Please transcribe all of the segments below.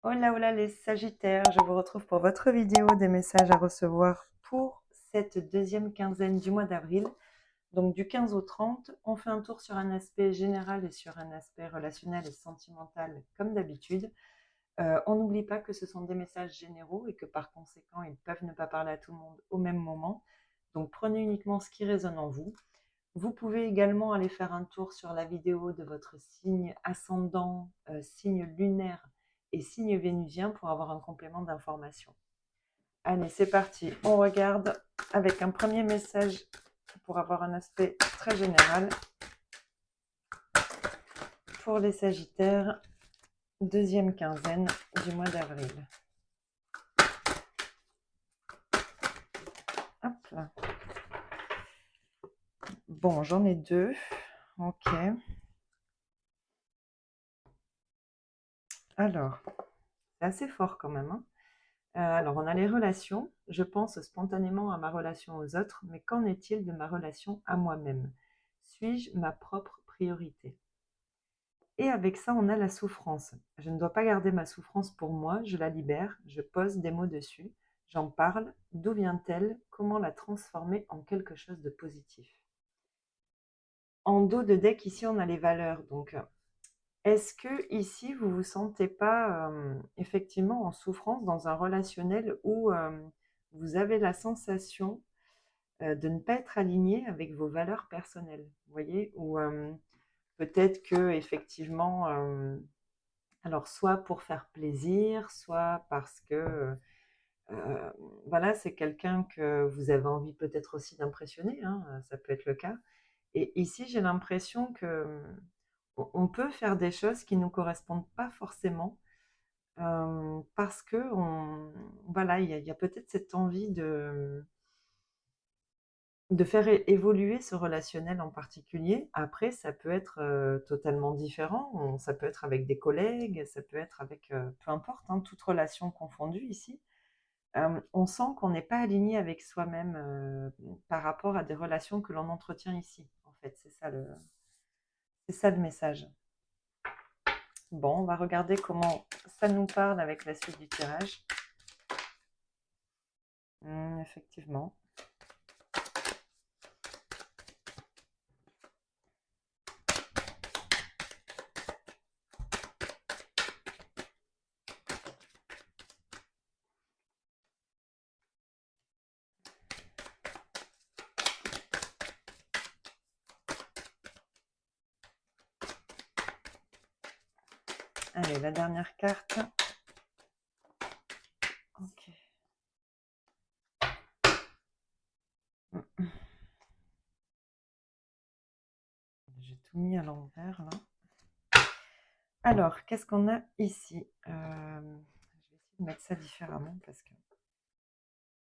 Hola, hola les Sagittaires, je vous retrouve pour votre vidéo des messages à recevoir pour cette deuxième quinzaine du mois d'avril. Donc du 15 au 30, on fait un tour sur un aspect général et sur un aspect relationnel et sentimental comme d'habitude. On n'oublie pas que ce sont des messages généraux et que par conséquent, ils peuvent ne pas parler à tout le monde au même moment. Donc prenez uniquement ce qui résonne en vous. Vous pouvez également aller faire un tour sur la vidéo de votre signe ascendant, signe lunaire et signe vénusien pour avoir un complément d'information. Allez, c'est parti. On regarde avec un premier message pour avoir un aspect très général pour les Sagittaires, deuxième quinzaine du mois d'avril. Hop là. Bon, j'en ai deux. Ok. Alors, c'est assez fort quand même, hein. Alors, on a les relations. Je pense spontanément à ma relation aux autres, mais qu'en est-il de ma relation à moi-même? Suis-je ma propre priorité? Et avec ça, on a la souffrance. Je ne dois pas garder ma souffrance pour moi, je la libère, je pose des mots dessus, j'en parle. D'où vient-elle? Comment la transformer en quelque chose de positif? En dos de deck, ici, on a les valeurs. Donc, est-ce que ici, vous vous sentez pas effectivement en souffrance dans un relationnel où vous avez la sensation de ne pas être aligné avec vos valeurs personnelles, vous voyez? Ou peut-être que effectivement, alors soit pour faire plaisir, soit parce que voilà, c'est quelqu'un que vous avez envie peut-être aussi d'impressionner, hein, ça peut être le cas. Et ici, j'ai l'impression que on peut faire des choses qui nous correspondent pas forcément parce que voilà, il y a peut-être cette envie de faire évoluer ce relationnel en particulier. Après, ça peut être totalement différent. Ça peut être avec des collègues, ça peut être avec, peu importe, hein, toute relation confondue ici. On sent qu'on n'est pas aligné avec soi-même par rapport à des relations que l'on entretient ici. En fait, c'est ça le message. Bon, on va regarder comment ça nous parle avec la suite du tirage. Effectivement. Allez, la dernière carte. Ok. J'ai tout mis à l'envers là. Alors, qu'est-ce qu'on a ici? Je vais essayer de mettre ça différemment parce que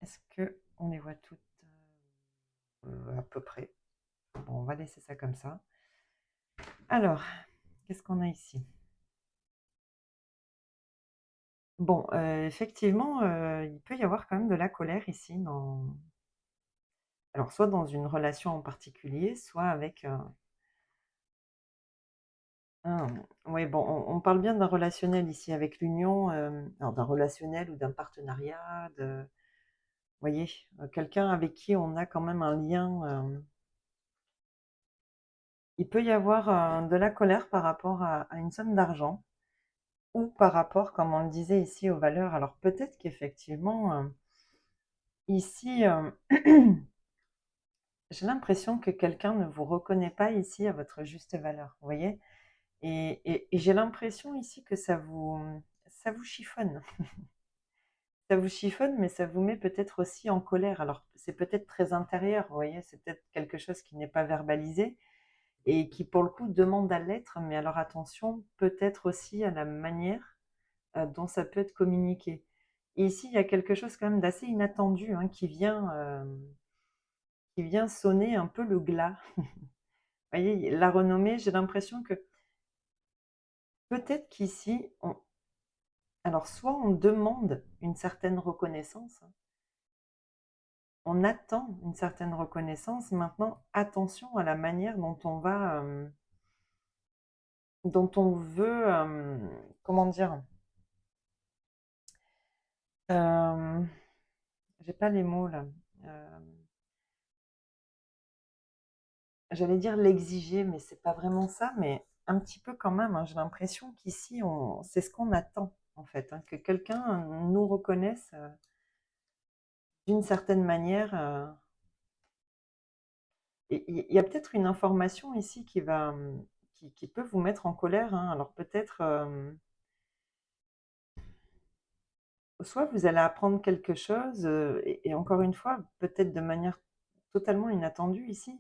est-ce que on les voit toutes à peu près? Bon, on va laisser ça comme ça. Alors, qu'est-ce qu'on a ici? Bon, effectivement, il peut y avoir quand même de la colère ici alors soit dans une relation en particulier, soit avec, oui, bon, on parle bien d'un relationnel ici avec l'union, alors d'un relationnel ou d'un partenariat, vous voyez? Quelqu'un avec qui on a quand même un lien, il peut y avoir, de la colère par rapport à une somme d'argent ou par rapport, comme on le disait ici, aux valeurs. Alors peut-être qu'effectivement, ici, j'ai l'impression que quelqu'un ne vous reconnaît pas ici à votre juste valeur, vous voyez? Et j'ai l'impression ici que ça vous chiffonne. Ça vous chiffonne, mais ça vous met peut-être aussi en colère. Alors, c'est peut-être très intérieur, vous voyez? C'est peut-être quelque chose qui n'est pas verbalisé et qui, pour le coup, demande à l'être. Mais alors attention, peut-être aussi à la manière, dont ça peut être communiqué. Et ici, il y a quelque chose quand même d'assez inattendu, hein, qui vient sonner un peu le glas. Vous voyez? La renommée, j'ai l'impression que peut-être qu'ici, alors soit on demande une certaine reconnaissance, hein, on attend une certaine reconnaissance. Maintenant, attention à la manière dont on veut, comment dire? Euh, j'ai pas les mots là. Euh, J'allais dire l'exiger, mais c'est pas vraiment ça, mais un petit peu quand même, hein. J'ai l'impression qu'ici, c'est ce qu'on attend, en fait, hein, que quelqu'un nous reconnaisse d'une certaine manière. Et il y a peut-être une information ici qui peut vous mettre en colère, hein. Alors peut-être, soit vous allez apprendre quelque chose, et encore une fois, peut-être de manière totalement inattendue ici.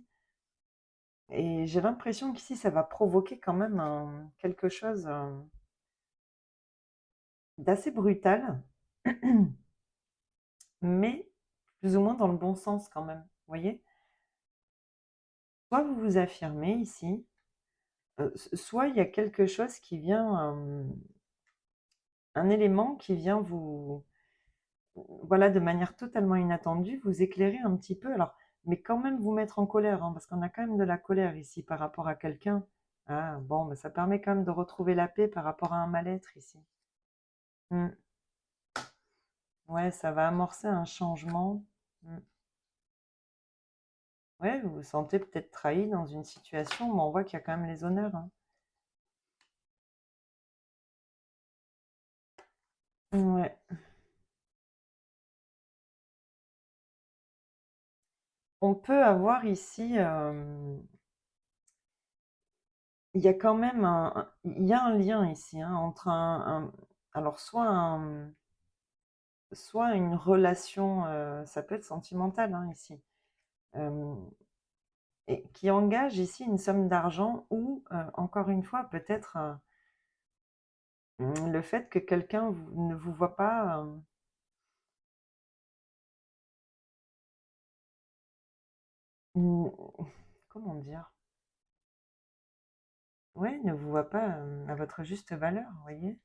Et j'ai l'impression qu'ici, ça va provoquer quand même quelque chose d'assez brutal, mais plus ou moins dans le bon sens quand même. Vous voyez? Soit vous vous affirmez ici, soit il y a quelque chose qui vient, un élément qui vient vous, voilà, de manière totalement inattendue, vous éclairer un petit peu. Alors, mais quand même vous mettre en colère, hein, parce qu'on a quand même de la colère ici par rapport à quelqu'un. Ah, bon, mais ça permet quand même de retrouver la paix par rapport à un mal-être ici. Mm. Ouais, ça va amorcer un changement. Mm. Ouais, vous vous sentez peut-être trahi dans une situation, mais on voit qu'il y a quand même les honneurs, hein. Ouais. On peut avoir ici, il y a quand même il y a un lien ici, hein, entre alors soit une relation, ça peut être sentimental, hein, ici, euh, et qui engage ici une somme d'argent ou, encore une fois, peut-être le fait que quelqu'un ne vous voit pas, n- comment dire? Ouais, ne vous voit pas à votre juste valeur, vous voyez?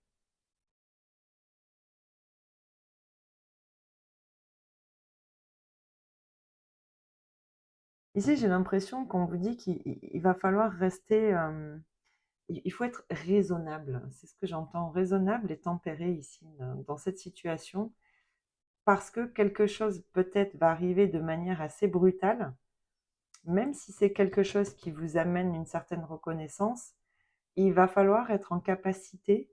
Ici, j'ai l'impression qu'on vous dit qu'il va falloir rester, il faut être raisonnable. C'est ce que j'entends, raisonnable et tempéré ici, dans cette situation, parce que quelque chose peut-être va arriver de manière assez brutale, même si c'est quelque chose qui vous amène une certaine reconnaissance, il va falloir être en capacité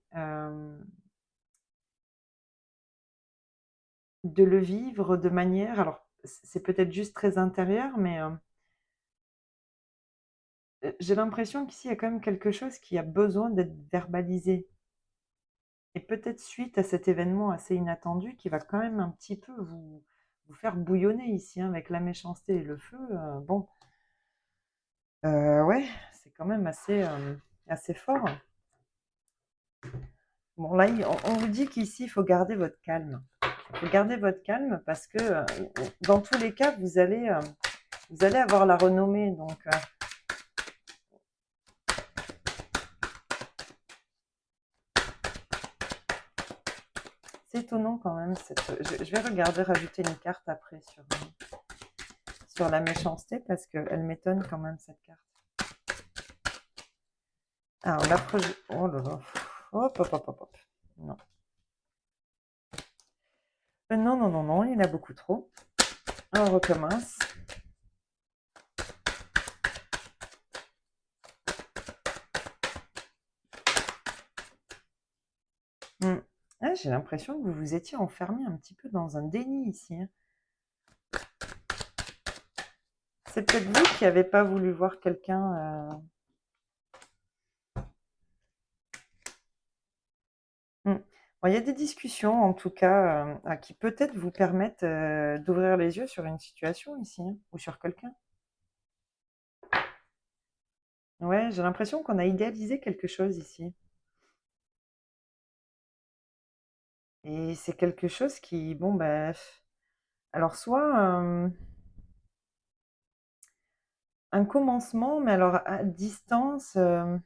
de le vivre de manière, alors c'est peut-être juste très intérieur, mais j'ai l'impression qu'ici, il y a quand même quelque chose qui a besoin d'être verbalisé. Et peut-être suite à cet événement assez inattendu qui va quand même un petit peu vous faire bouillonner ici, hein, avec la méchanceté et le feu. Bon, ouais, c'est quand même assez fort. Bon, là, on vous dit qu'ici, il faut garder votre calme. Il faut garder votre calme parce que dans tous les cas, vous allez avoir la renommée. Donc, c'est étonnant quand même. Je vais regarder, rajouter une carte après sur la méchanceté parce qu'elle m'étonne quand même cette carte. Alors, oh là là. Hop, hop, hop, hop, hop. Non. Non, non, non, non, il y en a beaucoup trop. On recommence. Hmm. Ah, j'ai l'impression que vous vous étiez enfermé un petit peu dans un déni ici, hein. C'est peut-être vous qui n'avez pas voulu voir quelqu'un. Hmm. Bon, il y a des discussions, en tout cas, qui peut-être vous permettent d'ouvrir les yeux sur une situation ici, hein, ou sur quelqu'un. Ouais, j'ai l'impression qu'on a idéalisé quelque chose ici. Et c'est quelque chose qui, bon, bah, alors soit un commencement, mais alors à distance, ouais,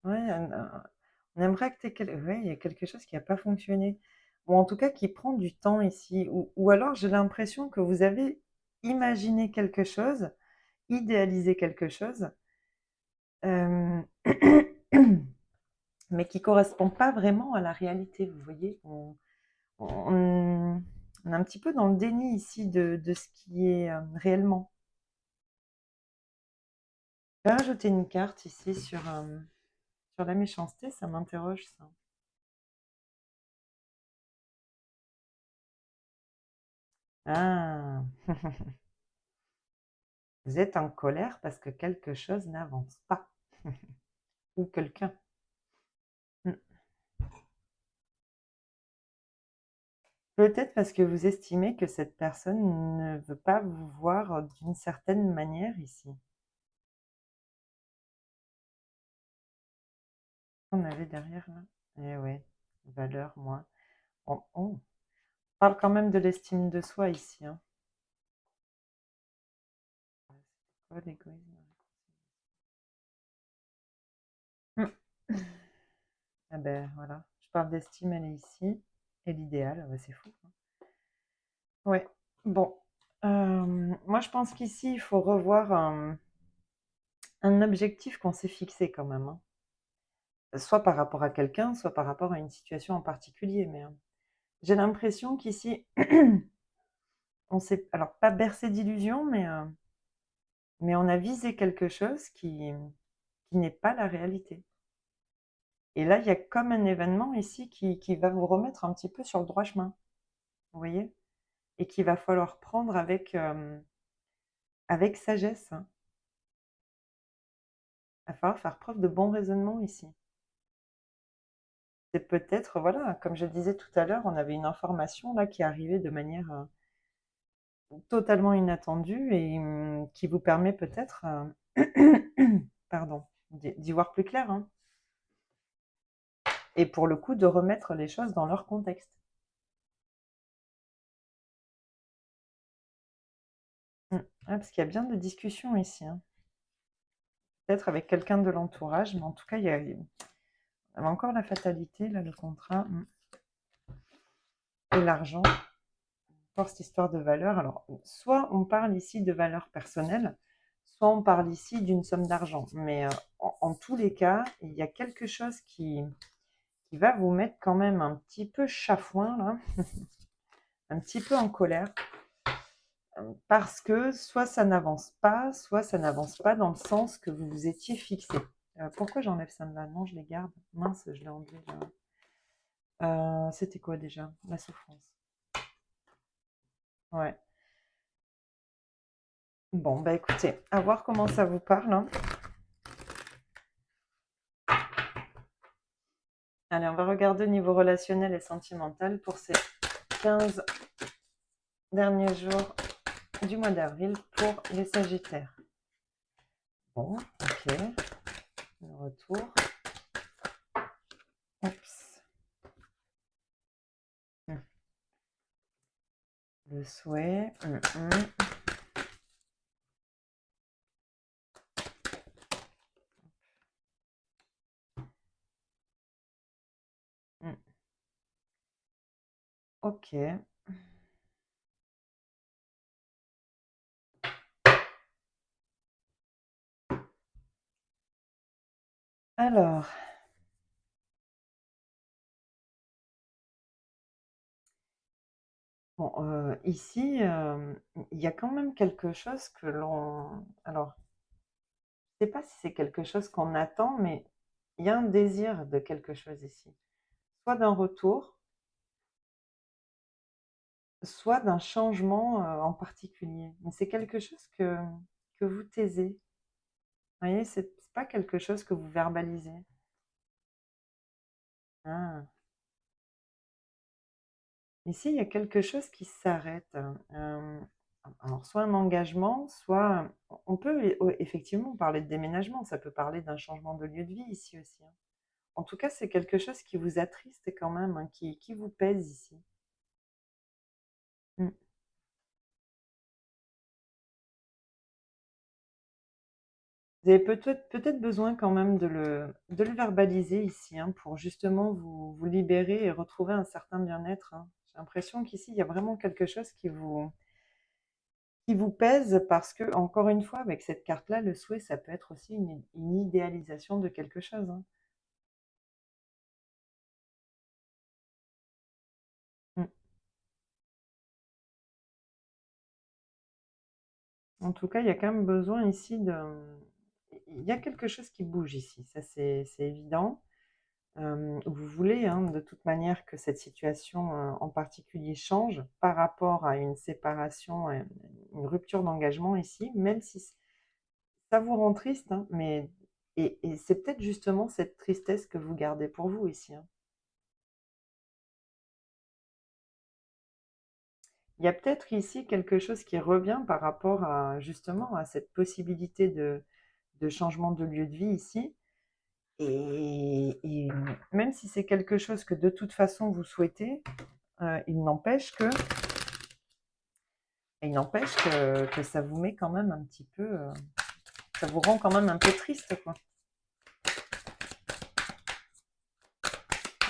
on aimerait que ouais, il y a quelque chose qui n'a pas fonctionné. Ou en tout cas qui prend du temps ici. Ou alors j'ai l'impression que vous avez imaginé quelque chose, idéalisé quelque chose, euh, mais qui correspond pas vraiment à la réalité. Vous voyez, on est un petit peu dans le déni ici de ce qui est réellement. Je vais rajouter une carte ici sur la méchanceté, ça m'interroge ça. Ah, vous êtes en colère parce que quelque chose n'avance pas. Ou quelqu'un. Mm. Peut-être parce que vous estimez que cette personne ne veut pas vous voir d'une certaine manière ici. On avait derrière là. Eh ouais, valeur, moi. On parle quand même de l'estime de soi ici, hein. C'est quoi l'égoïsme? Mm. Ah ben voilà, je parle d'estime, elle est ici. Et l'idéal, ah ben, c'est fou, hein. Ouais, bon. Moi, je pense qu'ici, il faut revoir un objectif qu'on s'est fixé quand même, hein. Soit par rapport à quelqu'un, soit par rapport à une situation en particulier. Mais j'ai l'impression qu'ici, on s'est, alors pas bercé d'illusions, mais on a visé quelque chose qui n'est pas la réalité. Et là, il y a comme un événement ici qui va vous remettre un petit peu sur le droit chemin, vous voyez? Et qu'il va falloir prendre avec sagesse, hein. Il va falloir faire preuve de bon raisonnement ici. C'est peut-être, voilà, comme je disais tout à l'heure, on avait une information là qui arrivait de manière totalement inattendue et qui vous permet peut-être, pardon, d'y voir plus clair, hein. Et pour le coup, de remettre les choses dans leur contexte. Ah, parce qu'il y a bien de discussions ici, hein. Peut-être avec quelqu'un de l'entourage, mais en tout cas, il y avait encore la fatalité, là, le contrat, et l'argent. Encore cette histoire de valeur. Alors, soit on parle ici de valeur personnelle, soit on parle ici d'une somme d'argent. Mais en tous les cas, il y a quelque chose qui va vous mettre quand même un petit peu chafouin, là, un petit peu en colère, parce que soit ça n'avance pas dans le sens que vous vous étiez fixé. Pourquoi j'enlève ça de là? Non, je les garde. Mince, je l'ai enlevé là. C'était quoi déjà? La souffrance. Ouais. Bon, bah écoutez, à voir comment ça vous parle, hein. Allez, on va regarder au niveau relationnel et sentimental pour ces 15 derniers jours du mois d'avril pour les Sagittaires. Bon, ok. Le retour. Oups. Le souhait. Ok. Alors, bon, ici, il y a quand même quelque chose que l'on... Alors, je ne sais pas si c'est quelque chose qu'on attend, mais il y a un désir de quelque chose ici. Soit d'un retour, soit d'un changement en particulier. Mais c'est quelque chose que vous taisez. Vous voyez, c'est pas quelque chose que vous verbalisez. Ah. Ici, il y a quelque chose qui s'arrête. Alors, soit un engagement, soit on peut effectivement parler de déménagement. Ça peut parler d'un changement de lieu de vie ici aussi, hein. En tout cas, c'est quelque chose qui vous attriste quand même, hein, qui vous pèse ici. Mm. Vous avez peut-être besoin quand même de le verbaliser ici, hein, pour justement vous libérer et retrouver un certain bien-être, hein. J'ai l'impression qu'ici, il y a vraiment quelque chose qui vous pèse parce que, encore une fois, avec cette carte-là, le souhait, ça peut être aussi une idéalisation de quelque chose, hein. Mm. En tout cas, il y a quand même besoin ici de... Il y a quelque chose qui bouge ici, ça c'est évident. Vous voulez, hein, de toute manière que cette situation en particulier change par rapport à une séparation, une rupture d'engagement ici, même si ça vous rend triste, hein, mais et c'est peut-être justement cette tristesse que vous gardez pour vous ici, hein. Il y a peut-être ici quelque chose qui revient par rapport à justement à cette possibilité de changement de lieu de vie ici. Et même si c'est quelque chose que de toute façon vous souhaitez, il n'empêche que ça vous met quand même un petit peu, ça vous rend quand même un peu triste, quoi.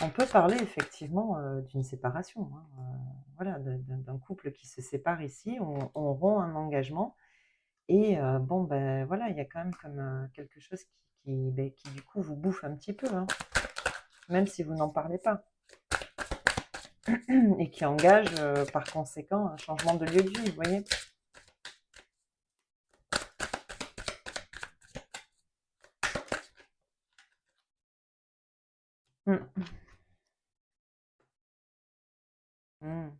On peut parler effectivement d'une séparation, hein, voilà, d'un couple qui se sépare ici, on rompt un engagement et bon, ben voilà, il y a quand même comme quelque chose qui du coup vous bouffe un petit peu, hein, même si vous n'en parlez pas, et qui engage par conséquent un changement de lieu de vie, vous voyez. Mm. Mm.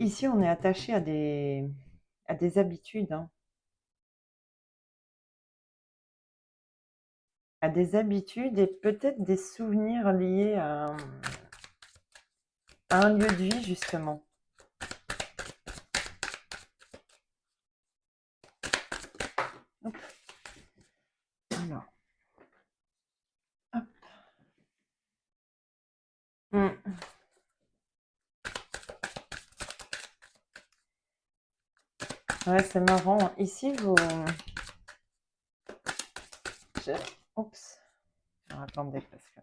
Ici, on est attaché à des habitudes, hein, à des habitudes et peut-être des souvenirs liés à un lieu de vie, justement. Hop. Alors, hop. Mm. Ouais, c'est marrant. Ici, vous... je- Oups. Alors, attendez, parce que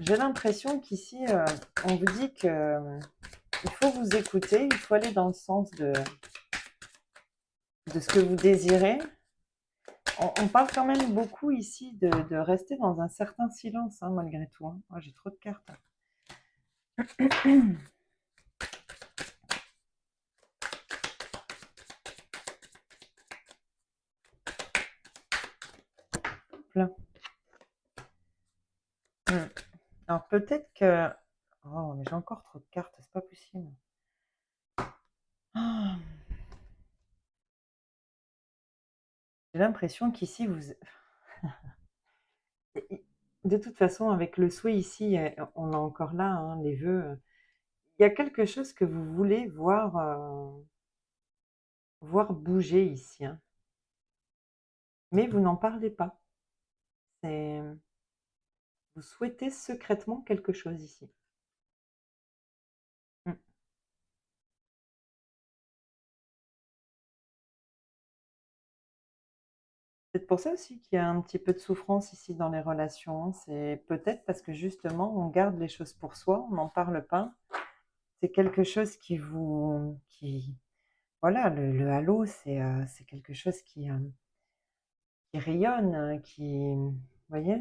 j'ai l'impression qu'ici, on vous dit que il faut vous écouter, il faut aller dans le sens de ce que vous désirez. On parle quand même beaucoup ici de rester dans un certain silence, hein, malgré tout, hein. Moi, j'ai trop de cartes. Plein. Mm. Alors peut-être que... Oh, mais j'ai encore trop de cartes, c'est pas possible. Ah, j'ai l'impression qu'ici, vous... De toute façon, avec le souhait ici, on est encore là, hein, les vœux. Il y a quelque chose que vous voulez voir bouger ici, hein, mais vous n'en parlez pas. Vous souhaitez secrètement quelque chose ici. Mm. C'est pour ça aussi qu'il y a un petit peu de souffrance ici dans les relations, hein. C'est peut-être parce que justement, on garde les choses pour soi, on n'en parle pas. C'est quelque chose voilà, le halo, c'est quelque chose qui rayonne, vous voyez?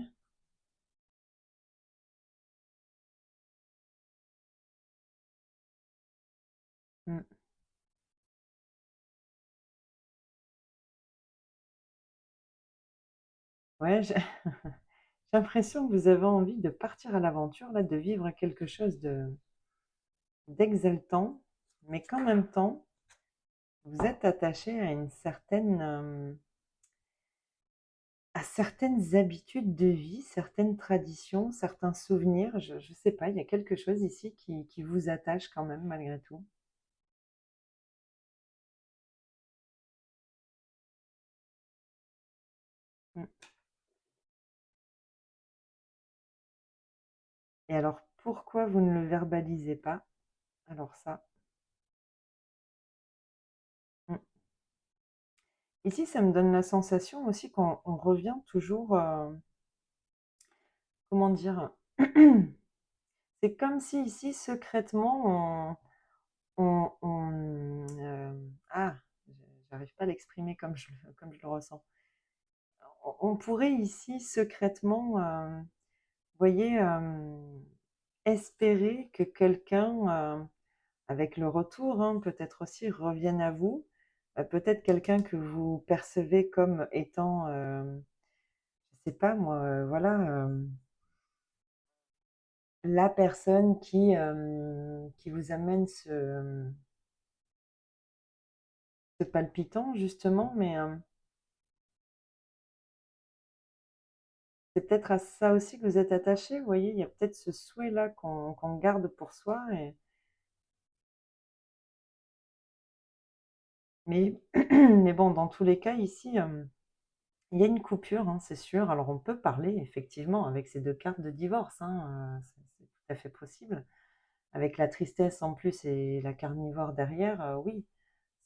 Mm. Ouais, j'ai j'ai l'impression que vous avez envie de partir à l'aventure, là, de vivre quelque chose d'exaltant, mais qu'en même temps, vous êtes attaché à à certaines habitudes de vie, certaines traditions, certains souvenirs. Je ne sais pas, il y a quelque chose ici qui vous attache quand même, malgré tout. Mm. Et alors, pourquoi vous ne le verbalisez pas? Alors ça. Mm. Ici, ça me donne la sensation aussi qu'on revient toujours, comment dire, c'est comme si ici, secrètement, ah, j'arrive pas à l'exprimer comme je le ressens. On pourrait ici, secrètement, vous voyez, espérer que quelqu'un, avec le retour, hein, peut-être aussi, revienne à vous, peut-être quelqu'un que vous percevez comme étant, je sais pas moi, voilà, la personne qui vous amène ce palpitant justement, mais c'est peut-être à ça aussi que vous êtes attaché, vous voyez? Il y a peut-être ce souhait-là qu'on garde pour soi mais mais bon, dans tous les cas ici, il y a une coupure, hein, c'est sûr. Alors on peut parler effectivement avec ces 2 cartes de divorce, hein, c'est tout à fait possible. Avec la tristesse en plus et la carnivore derrière, oui,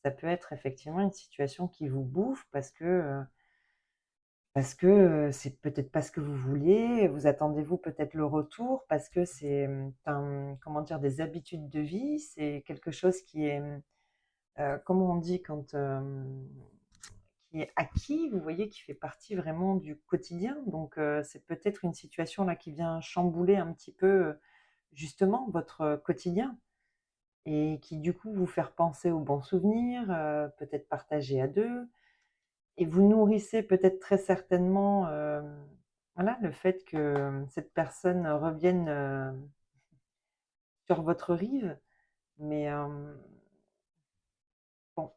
ça peut être effectivement une situation qui vous bouffe parce que, c'est peut-être pas ce que vous vouliez. Vous attendez-vous peut-être le retour parce que c'est, comment dire? Des habitudes de vie. C'est quelque chose qui est, comment on dit quand, qui est acquis, vous voyez? Qui fait partie vraiment du quotidien. Donc, c'est peut-être une situation là qui vient chambouler un petit peu, justement votre, quotidien et qui du coup vous faire penser aux bons souvenirs, peut-être partagés à 2. Et vous nourrissez peut-être très certainement, voilà, le fait que cette personne revienne, sur votre rive. Mais, bon,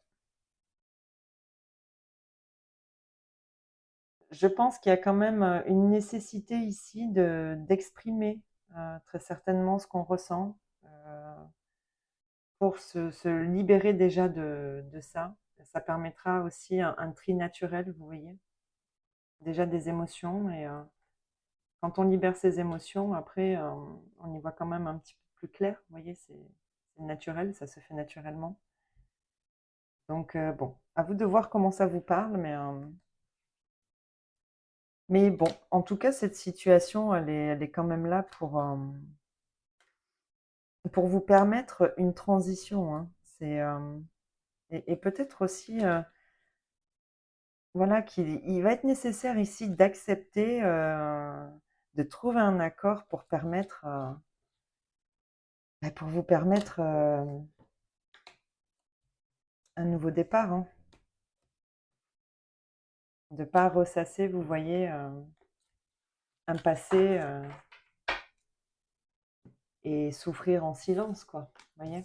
je pense qu'il y a quand même, une nécessité ici d'exprimer, très certainement ce qu'on ressent, pour se libérer déjà de ça. Ça permettra aussi un tri naturel, vous voyez? Déjà des émotions et quand on libère ses émotions, après, on y voit quand même un petit peu plus clair, vous voyez? C'est naturel, ça se fait naturellement. Donc bon, à vous de voir comment ça vous parle, mais bon, en tout cas, cette situation, elle est quand même là pour vous permettre une transition, hein. C'est, et peut-être aussi, voilà, qu'il va être nécessaire ici d'accepter, de trouver un accord pour permettre, bah, pour vous permettre, un nouveau départ, hein. De pas ressasser, vous voyez, un passé, et souffrir en silence, quoi, vous voyez?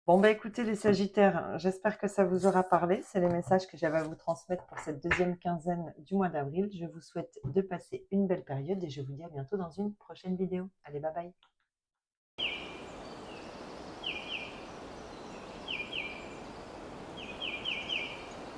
Bon, bah, écoutez les sagittaires, j'espère que ça vous aura parlé. C'est les messages que j'avais à vous transmettre pour cette deuxième quinzaine du mois d'avril. Je vous souhaite de passer une belle période et je vous dis à bientôt dans une prochaine vidéo. Allez, bye bye.